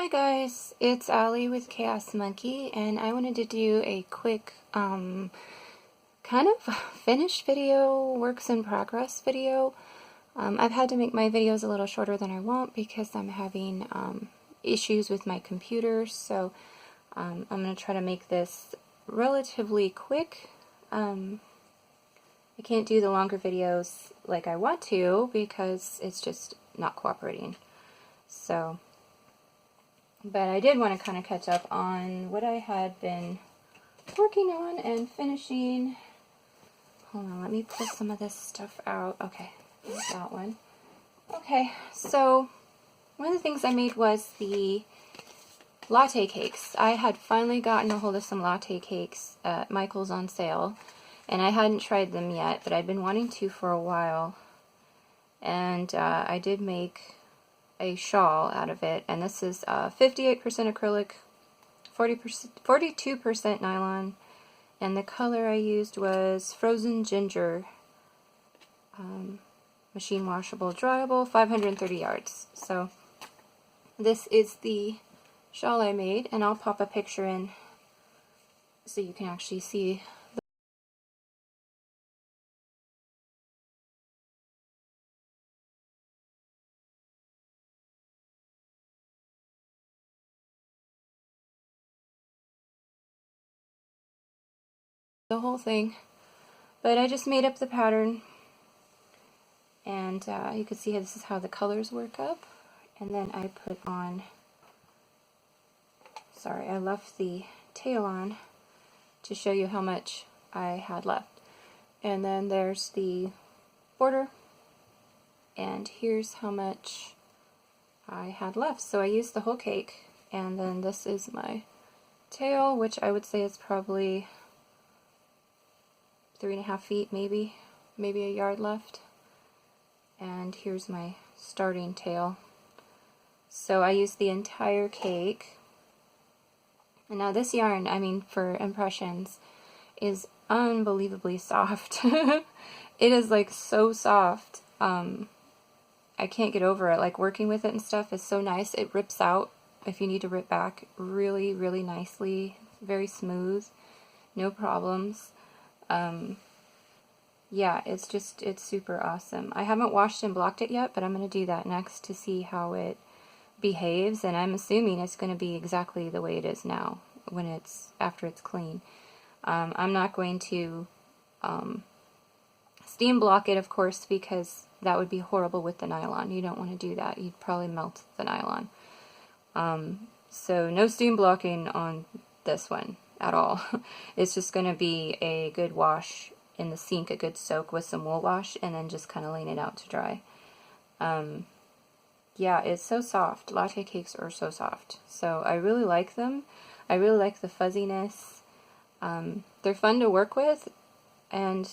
Hi guys, it's Allie with Chaos Monkey, and I wanted to do a quick kind of finished video, works in progress video. I've had to make my videos a little shorter than I want because I'm having issues with my computer, so I'm going to try to make this relatively quick. I can't do the longer videos like I want to because it's just not cooperating. So, but I did want to kind of catch up on what I had been working on and finishing. Hold on, let me pull some of this stuff out. Okay, there's that one. Okay, so one of the things I made was the latte cakes. I had finally gotten a hold of some latte cakes at Michael's on sale, and I hadn't tried them yet, but I'd been wanting to for a while. And I did make a shawl out of it, and this is 58% acrylic, 42% nylon, and the color I used was frozen ginger, machine washable, dryable, 530 yards. So this is the shawl I made, and I'll pop a picture in so you can actually see the whole thing. But I just made up the pattern, and you can see this is how the colors work up. And then I put on, sorry, I left the tail on to show you how much I had left. And then there's the border, and here's how much I had left. So I used the whole cake, and then this is my tail, which I would say is probably 3.5 feet, maybe a yard left. And here's my starting tail. So I used the entire cake. And now this yarn, I mean, for impressions, is unbelievably soft. It is like so soft. I can't get over it. Like, working with it and stuff is so nice. It rips out if you need to rip back really, really nicely. Very smooth. No problems. Yeah, it's super awesome. I haven't washed and blocked it yet, but I'm going to do that next to see how it behaves, and I'm assuming it's going to be exactly the way it is now when after it's clean. I'm not going to steam block it, of course, because that would be horrible with the nylon. You don't want to do that. You'd probably melt the nylon. So no steam blocking on this one at all. It's just going to be a good wash in the sink, a good soak with some wool wash, and then just kind of laying it out to dry. Yeah, it's so soft. Latte cakes are so soft. So I really like them. I really like the fuzziness. They're fun to work with, and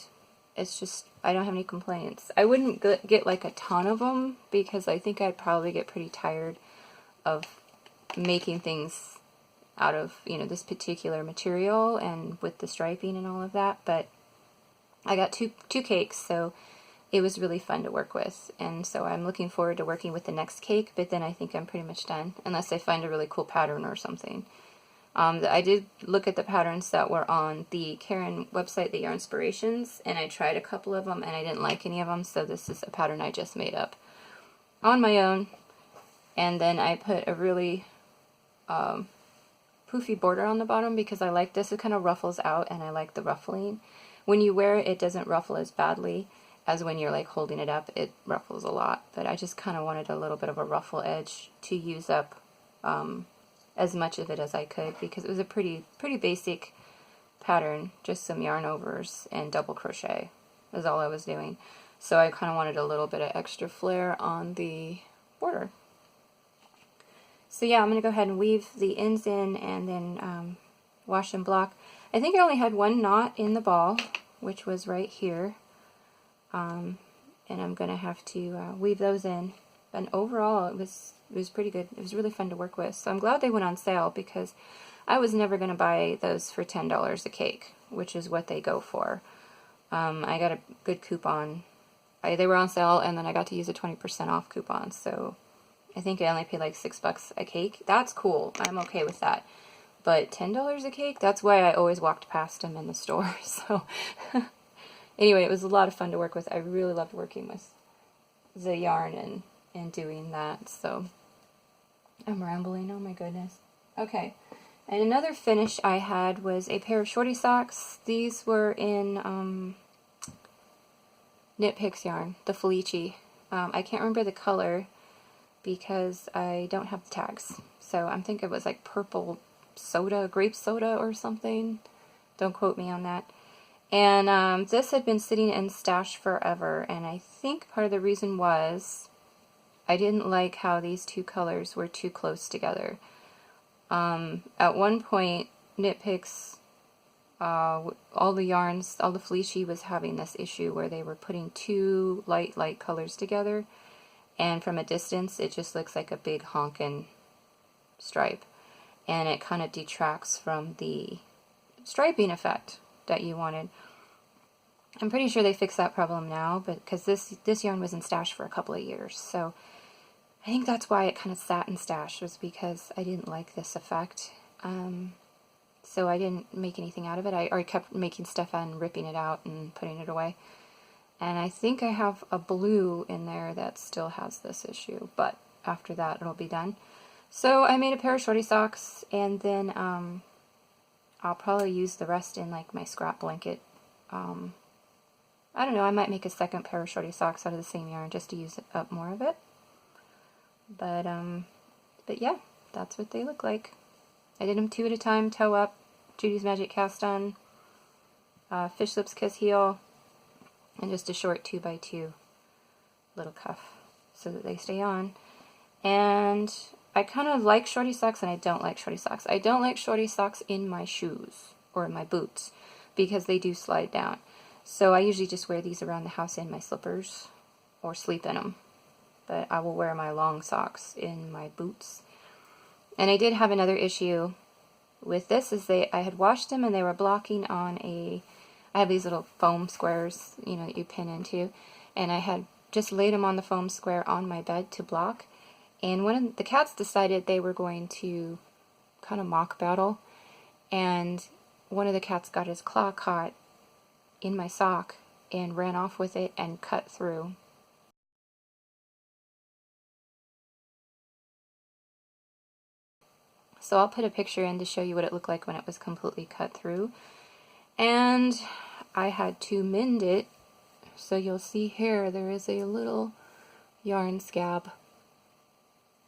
it's just, I don't have any complaints. I wouldn't get like a ton of them because I think I'd probably get pretty tired of making things out of, this particular material and with the striping and all of that, but I got two cakes, so it was really fun to work with, and so I'm looking forward to working with the next cake, but then I think I'm pretty much done, unless I find a really cool pattern or something. I did look at the patterns that were on the Karen website, the Yarnspirations, and I tried a couple of them, and I didn't like any of them, so this is a pattern I just made up on my own, and then I put a really poofy border on the bottom because I like this. It kind of ruffles out, and I like the ruffling. When you wear it, it doesn't ruffle as badly as when you're like holding it up. It ruffles a lot, but I just kind of wanted a little bit of a ruffle edge to use up as much of it as I could, because it was a pretty basic pattern, just some yarn overs and double crochet is all I was doing. So I kind of wanted a little bit of extra flair on the border. So yeah, I'm going to go ahead and weave the ends in and then wash and block. I think I only had one knot in the ball, which was right here, and I'm going to have to weave those in. And overall, it was pretty good. It was really fun to work with. So I'm glad they went on sale, because I was never going to buy those for $10 a cake, which is what they go for. I got a good coupon. They were on sale, and then I got to use a 20% off coupon, so I think I only paid like $6 a cake. That's cool. I'm okay with that. But $10 a cake? That's why I always walked past them in the store. So anyway, it was a lot of fun to work with. I really loved working with the yarn and doing that. So I'm rambling. Oh my goodness. Okay. And another finish I had was a pair of shorty socks. These were in Knit Picks yarn, the Felici. I can't remember the color because I don't have the tags. So I'm thinking it was like purple soda, grape soda or something. Don't quote me on that. And this had been sitting in stash forever, and I think part of the reason was I didn't like how these two colors were too close together. At one point, Knit Picks, all the yarns, all the Felici was having this issue where they were putting two light colors together, and from a distance it just looks like a big honkin' stripe, and it kind of detracts from the striping effect that you wanted. I'm pretty sure they fixed that problem now, but because this yarn was in stash for a couple of years, so I think that's why it kind of sat in stash, was because I didn't like this effect. So I didn't make anything out of it. I kept making stuff and ripping it out and putting it away. And I think I have a blue in there that still has this issue, but after that it'll be done. So I made a pair of shorty socks, and then I'll probably use the rest in like my scrap blanket. I don't know, I might make a second pair of shorty socks out of the same yarn just to use up more of it. But yeah, that's what they look like. I did them 2 at a time, toe up, Judy's Magic Cast On, Fish Lips Kiss Heel, and just a short 2x2 little cuff so that they stay on. And I kind of like shorty socks and I don't like shorty socks. I don't like shorty socks in my shoes or in my boots because they do slide down. So I usually just wear these around the house in my slippers or sleep in them. But I will wear my long socks in my boots. And I did have another issue with this, is I had washed them and they were blocking on I have these little foam squares, you know, that you pin into, and I had just laid them on the foam square on my bed to block, and one of the cats decided they were going to kind of mock battle, and one of the cats got his claw caught in my sock and ran off with it and cut through. So I'll put a picture in to show you what it looked like when it was completely cut through. And I had to mend it. So you'll see here there is a little yarn scab.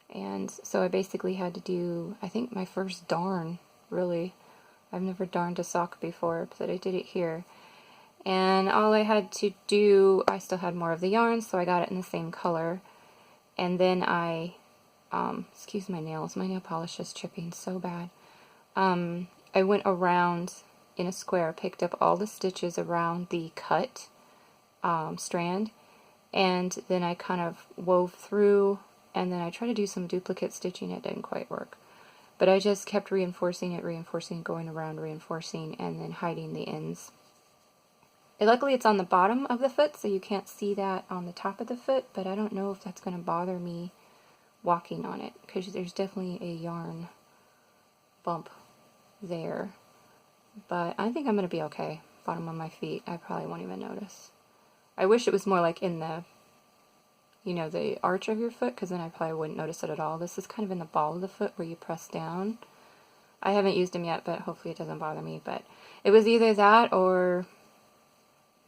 And so I basically had to do, I think, my first darn, really. I've never darned a sock before, but I did it here. And all I had to do, I still had more of the yarn, so I got it in the same color. And then I excuse my nails, my nail polish is chipping so bad. I went around in a square, picked up all the stitches around the cut strand, and then I kind of wove through, and then I tried to do some duplicate stitching. It didn't quite work. But I just kept reinforcing it, going around, reinforcing, and then hiding the ends. And luckily it's on the bottom of the foot, so you can't see that on the top of the foot, but I don't know if that's going to bother me walking on it, because there's definitely a yarn bump there. But I think I'm going to be okay. Bottom of my feet, I probably won't even notice. I wish it was more like in the, you know, the arch of your foot, because then I probably wouldn't notice it at all. This is kind of in the ball of the foot where you press down. I haven't used them yet, but hopefully it doesn't bother me. But it was either that or,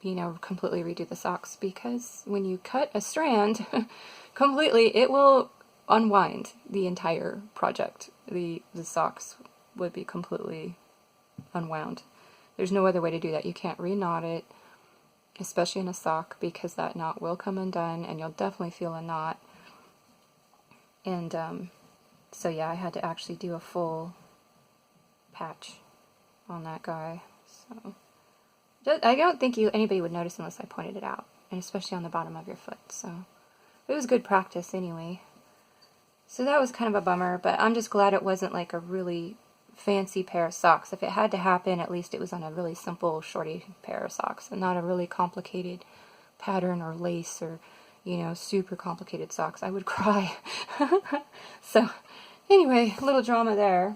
you know, completely redo the socks, because when you cut a strand completely, it will unwind the entire project. The socks would be completely unwound. There's no other way to do that. You can't re-knot it, especially in a sock, because that knot will come undone and you'll definitely feel a knot. And so yeah, I had to actually do a full patch on that guy. So I don't think anybody would notice unless I pointed it out, and especially on the bottom of your foot. So it was good practice anyway. So that was kind of a bummer, but I'm just glad it wasn't like a really fancy pair of socks. If it had to happen, at least it was on a really simple shorty pair of socks and not a really complicated pattern or lace or you know, super complicated socks. I would cry. So, anyway, a little drama there.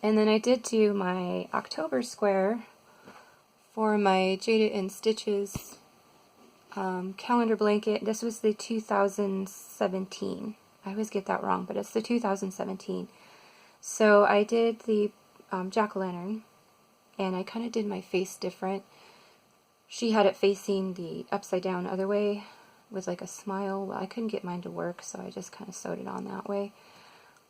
And then I did do my October square for my Jada and Stitches calendar blanket. This was the 2017. I always get that wrong, but it's the 2017. So I did the jack-o'-lantern, and I kind of did my face different. She had it facing the upside down other way with like a smile. Well, I couldn't get mine to work, so I just kind of sewed it on that way.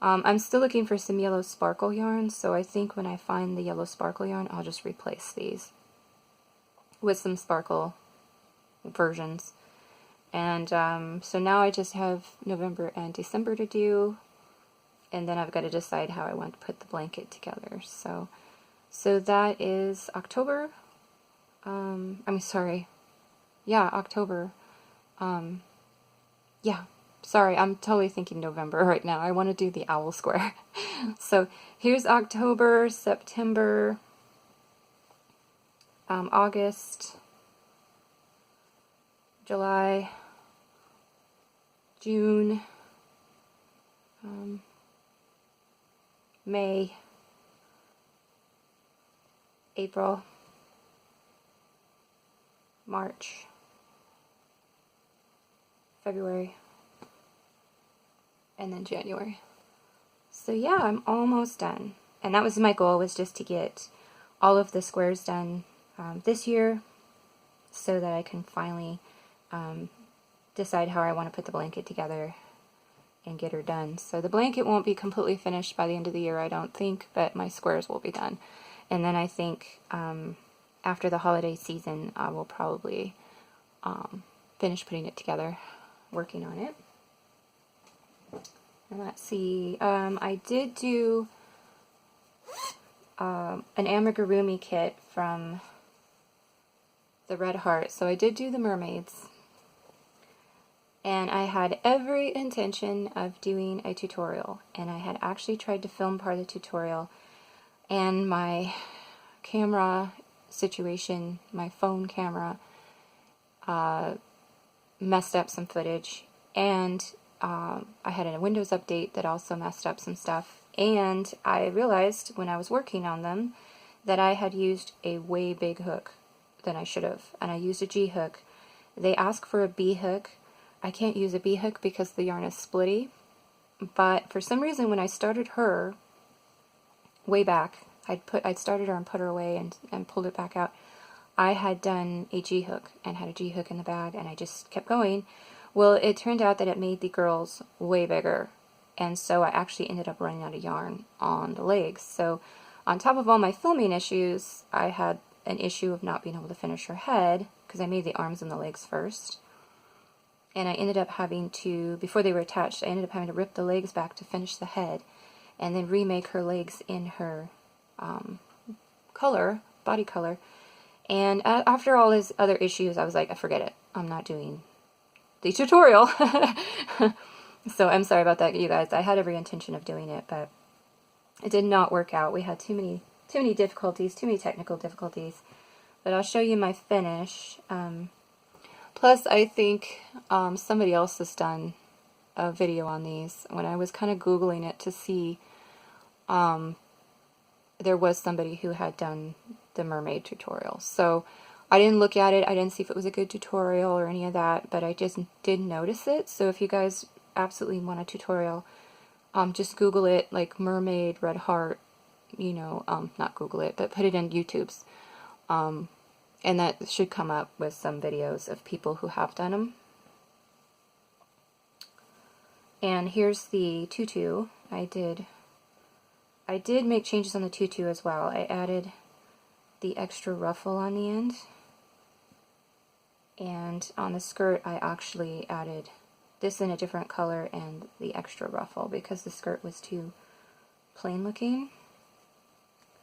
I'm still looking for some yellow sparkle yarn, so I think when I find the yellow sparkle yarn, I'll just replace these with some sparkle versions. And so now I just have November and December to do, and then I've got to decide how I want to put the blanket together. So that is October. I'm sorry. Yeah, October. Yeah, sorry, I'm totally thinking November right now. I want to do the owl square. So here's October, September, August, July, June, May, April, March, February, and then January. So yeah, I'm almost done. And that was my goal, was just to get all of the squares done this year, so that I can finally decide how I want to put the blanket together and get her done. So the blanket won't be completely finished by the end of the year, I don't think, but my squares will be done. And then I think after the holiday season, I will probably finish putting it together, working on it. And let's see, I did do an amigurumi kit from the Red Heart, so I did do the mermaids. And I had every intention of doing a tutorial, and I had actually tried to film part of the tutorial, and my camera situation, my phone camera, messed up some footage, and I had a Windows update that also messed up some stuff, and I realized when I was working on them that I had used a way big hook than I should have, and I used a G hook. They ask for a B hook. I can't use a B hook because the yarn is splitty, but for some reason when I started her way back, I'd started her and put her away and pulled it back out, I had done a G hook and had a G hook in the bag, and I just kept going. Well, it turned out that it made the girls way bigger, and so I actually ended up running out of yarn on the legs. So on top of all my filming issues, I had an issue of not being able to finish her head, because I made the arms and the legs first. And I ended up having to, before they were attached, I ended up having to rip the legs back to finish the head, and then remake her legs in her color, body color. And after all these other issues, I was like, I forget it. I'm not doing the tutorial. So I'm sorry about that, you guys. I had every intention of doing it, but it did not work out. We had too many difficulties, too many technical difficulties. But I'll show you my finish. Plus, I think somebody else has done a video on these. When I was kind of Googling it to see, there was somebody who had done the mermaid tutorial. So I didn't look at it. I didn't see if it was a good tutorial or any of that, but I just did notice it. So if you guys absolutely want a tutorial, just Google it, like mermaid red heart, you know, not Google it, but put it in YouTube's. And that should come up with some videos of people who have done them. And here's the tutu. I did make changes on the tutu as well. I added the extra ruffle on the end. And on the skirt, I actually added this in a different color and the extra ruffle because the skirt was too plain looking.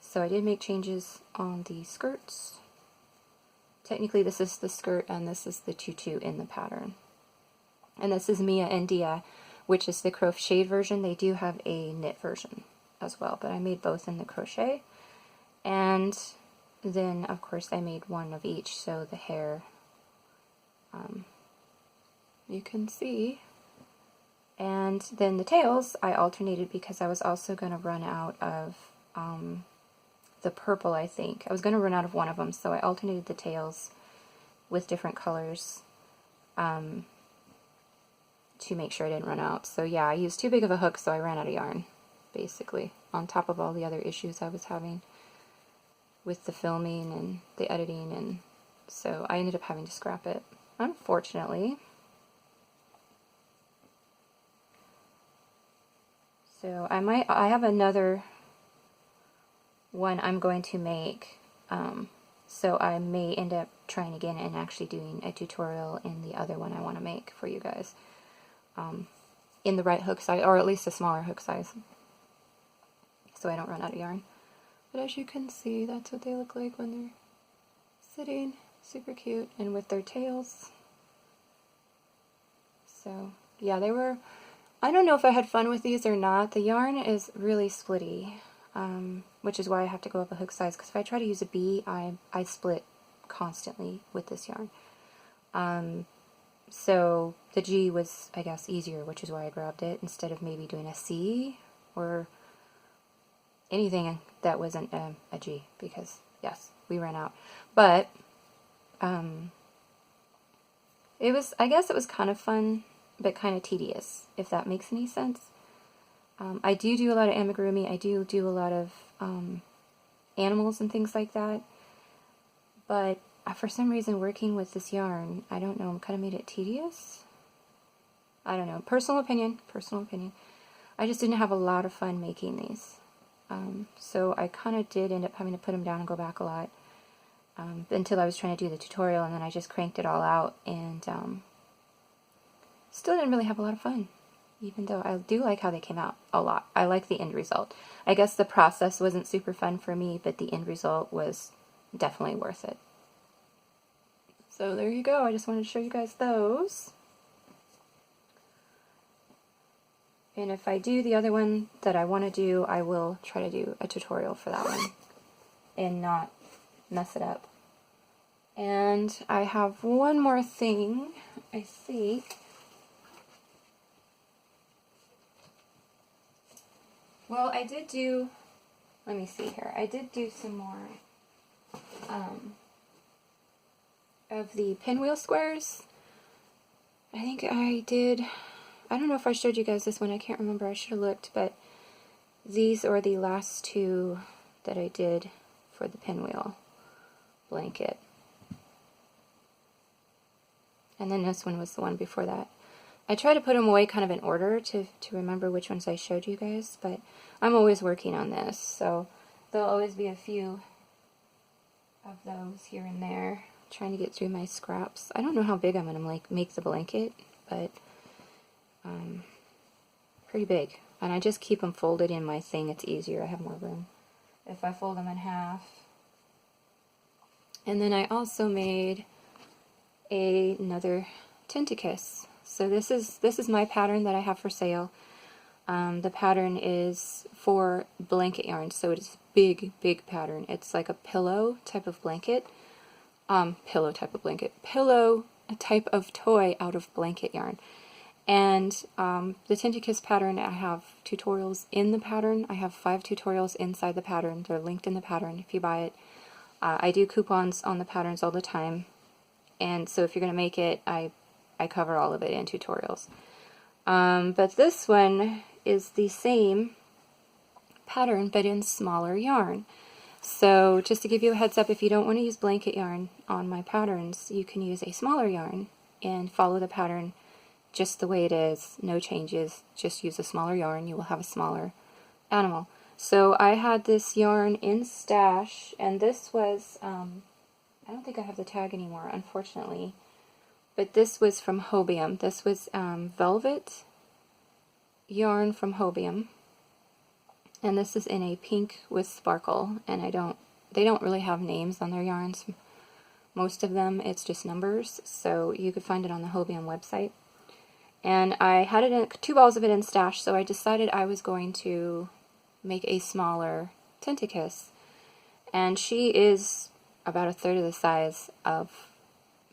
So I did make changes on the skirts. Technically this is the skirt and this is the tutu in the pattern. And this is Mia and Dia, which is the crocheted version. They do have a knit version as well, but I made both in the crochet. And then of course I made one of each, so the hair you can see. And then the tails I alternated because I was also going to run out of the purple, I think. I was going to run out of one of them, so I alternated the tails with different colors to make sure I didn't run out. So yeah, I used too big of a hook, so I ran out of yarn, basically, on top of all the other issues I was having with the filming and the editing, and so I ended up having to scrap it, unfortunately. So I have another one I'm going to make, so I may end up trying again and actually doing a tutorial in the other one I want to make for you guys, in the right hook size, or at least a smaller hook size, so I don't run out of yarn. But as you can see, that's what they look like when they're sitting, super cute, and with their tails. So yeah, they were, I don't know if I had fun with these or not. The yarn is really splitty, which is why I have to go up a hook size, because if I try to use a B, I split constantly with this yarn. So the G was, I guess, easier, which is why I grabbed it, instead of maybe doing a C or anything that wasn't a G, because, yes, we ran out. But, it was, I guess it was kind of fun, but kind of tedious, if that makes any sense. I do a lot of amigurumi, I do a lot of animals and things like that, but for some reason working with this yarn, I don't know, kind of made it tedious. I don't know, personal opinion. I just didn't have a lot of fun making these. So I kind of did end up having to put them down and go back a lot, until I was trying to do the tutorial, and then I just cranked it all out, and still didn't really have a lot of fun, even though I do like how they came out a lot. I like the end result. I guess the process wasn't super fun for me, but the end result was definitely worth it. So there you go, I just wanted to show you guys those. And if I do the other one that I want to do, I will try to do a tutorial for that one and not mess it up. And I have one more thing, I think. Well, I did do, let me see here, I did do some more of the pinwheel squares. I think I did, I don't know if I showed you guys this one, I can't remember, I should have looked, but these are the last two that I did for the pinwheel blanket. And then this one was the one before that. I try to put them away kind of in order to remember which ones I showed you guys, but I'm always working on this, so there'll always be a few of those here and there, trying to get through my scraps. I don't know how big I'm going to make the blanket, but pretty big. And I just keep them folded in my thing, it's easier, I have more room if I fold them in half. And then I also made another Tentacus. So this is my pattern that I have for sale. The pattern is for blanket yarn, so it is big pattern. It's like a pillow type of blanket. Pillow type of toy out of blanket yarn. And the Tentacus pattern, I have tutorials in the pattern. I have 5 tutorials inside the pattern. They're linked in the pattern if you buy it. I do coupons on the patterns all the time. And so if you're going to make it, I cover all of it in tutorials. But this one is the same pattern, but in smaller yarn. So just to give you a heads up, if you don't want to use blanket yarn on my patterns, you can use a smaller yarn and follow the pattern just the way it is, no changes, just use a smaller yarn, you will have a smaller animal. So I had this yarn in stash, and this was, I don't think I have the tag anymore, unfortunately, but this was from Hobium. This was velvet yarn from Hobium, and this is in a pink with sparkle, and they don't really have names on their yarns. Most of them, it's just numbers, so you could find it on the Hobium website. And I had it in 2 balls of it in stash, so I decided I was going to make a smaller Tentacus. And she is about 1/3 of the size of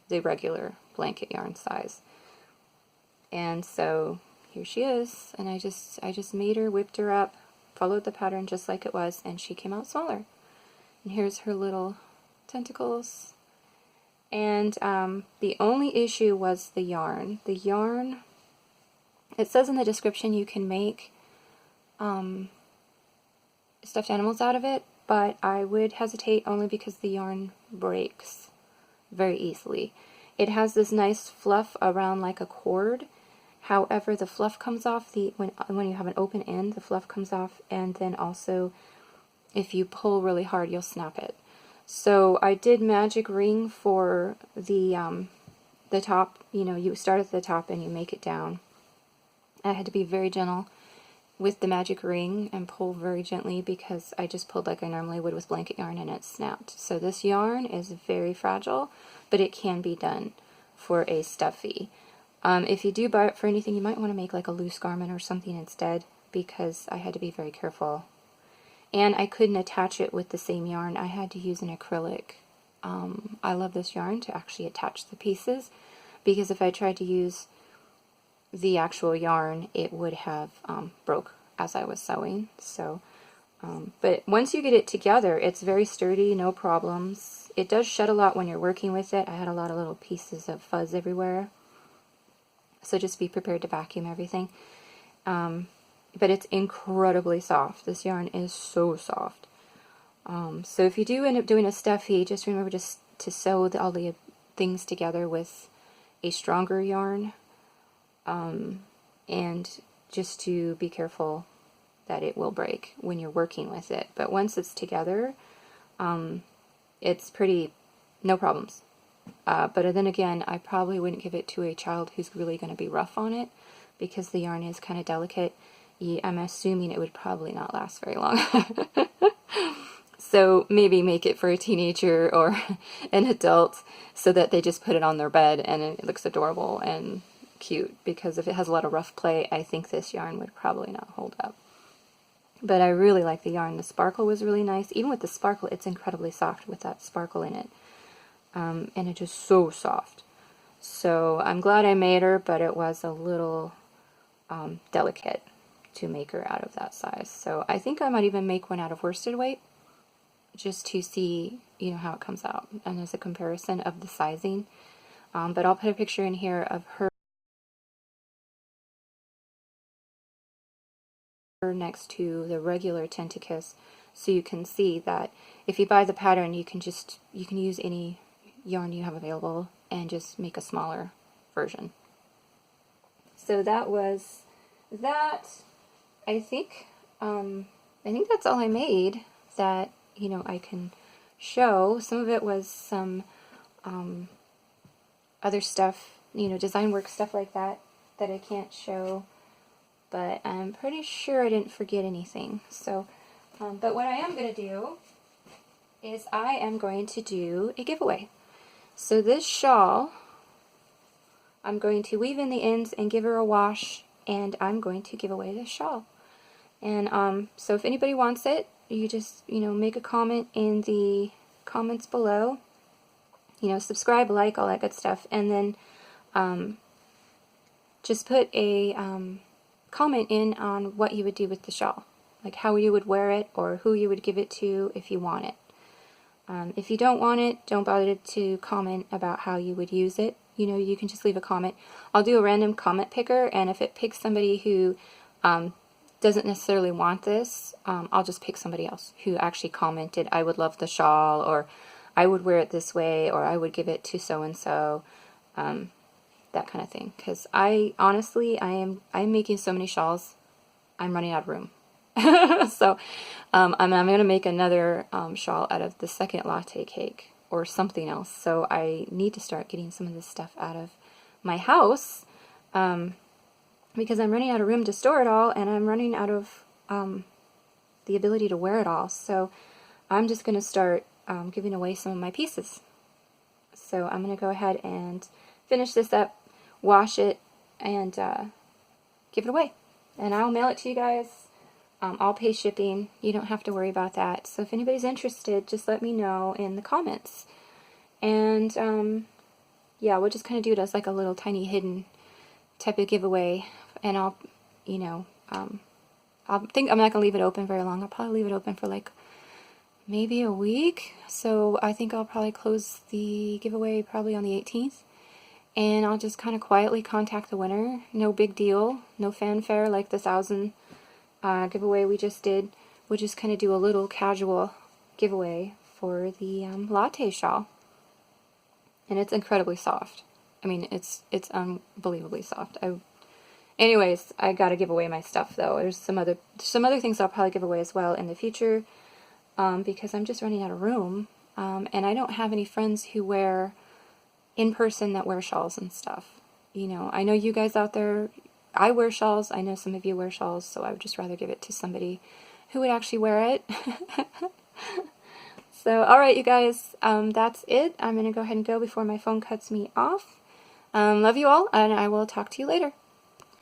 the regular blanket yarn size. And so here she is, and I just made her, whipped her up, followed the pattern just like it was, and she came out smaller. And here's her little tentacles. And the only issue was the yarn. The yarn, it says in the description you can make stuffed animals out of it, but I would hesitate only because the yarn breaks very easily. It has this nice fluff around like a cord. However, the fluff comes off when you have an open end, the fluff comes off, and then also if you pull really hard, you'll snap it. So I did magic ring for the top. You know, you start at the top and you make it down. I had to be very gentle with the magic ring and pull very gently because I just pulled like I normally would with blanket yarn and it snapped. So this yarn is very fragile, but it can be done for a stuffy. If you do buy it for anything, you might want to make like a loose garment or something instead, because I had to be very careful. And I couldn't attach it with the same yarn. I had to use an acrylic. I love this yarn to actually attach the pieces, because if I tried to use the actual yarn, it would have broke as I was sewing. So, but once you get it together, it's very sturdy, no problems. It does shed a lot when you're working with it. I had a lot of little pieces of fuzz everywhere. So just be prepared to vacuum everything. But it's incredibly soft. This yarn is so soft. So if you do end up doing a stuffy, just remember just to sew all the things together with a stronger yarn. And just to be careful that it will break when you're working with it. But once it's together, it's pretty, no problems. But then again, I probably wouldn't give it to a child who's really going to be rough on it, because the yarn is kind of delicate. I'm assuming it would probably not last very long. So maybe make it for a teenager or an adult so that they just put it on their bed and it looks adorable and cute, because if it has a lot of rough play, I think this yarn would probably not hold up. But I really like the yarn. The sparkle was really nice. Even with the sparkle, it's incredibly soft with that sparkle in it. And it's just so soft. So I'm glad I made her, but it was a little delicate to make her out of that size. So I think I might even make one out of worsted weight, just to see, you know, how it comes out, and as a comparison of the sizing. But I'll put a picture in here of her next to the regular Tenticus, so you can see that if you buy the pattern, you can use any yarn you have available and just make a smaller version. So that was that. I think that's all I made that, you know, I can show. Some of it was some other stuff, you know, design work stuff like that I can't show, but I'm pretty sure I didn't forget anything. So, but what I am going to do is I am going to do a giveaway. So this shawl, I'm going to weave in the ends and give her a wash, and I'm going to give away this shawl. And so if anybody wants it, you just, you know, make a comment in the comments below, you know, subscribe, like, all that good stuff, and then just put a comment in on what you would do with the shawl, like how you would wear it or who you would give it to if you want it. If you don't want it, don't bother to comment about how you would use it. You know, you can just leave a comment. I'll do a random comment picker, and if it picks somebody who doesn't necessarily want this, I'll just pick somebody else who actually commented, I would love the shawl, or I would wear it this way, or I would give it to so-and-so, that kind of thing. Because honestly, I'm making so many shawls, I'm running out of room. So I'm going to make another shawl out of the second latte cake or something else. So I need to start getting some of this stuff out of my house, because I'm running out of room to store it all, and I'm running out of the ability to wear it all. So I'm just going to start giving away some of my pieces. So I'm going to go ahead and finish this up, wash it, and give it away. And I'll mail it to you guys. I'll pay shipping. You don't have to worry about that. So if anybody's interested, just let me know in the comments. And yeah, we'll just kind of do it as like a little tiny hidden type of giveaway, and I'll, you know, I'm not gonna leave it open very long. I'll probably leave it open for like maybe a week. So I think I'll probably close the giveaway probably on the 18th, and I'll just kind of quietly contact the winner. No big deal, no fanfare like the 1,000 giveaway we just did. We'll just kind of do a little casual giveaway for the latte shawl, and it's incredibly soft. I mean, it's unbelievably soft. Anyways, I gotta give away my stuff though. There's some other things I'll probably give away as well in the future, because I'm just running out of room, and I don't have any friends who wear in person that wear shawls and stuff. You know, I know you guys out there, I wear shawls. I know some of you wear shawls, so I would just rather give it to somebody who would actually wear it. So, alright you guys, that's it. I'm going to go ahead and go before my phone cuts me off. Love you all, and I will talk to you later.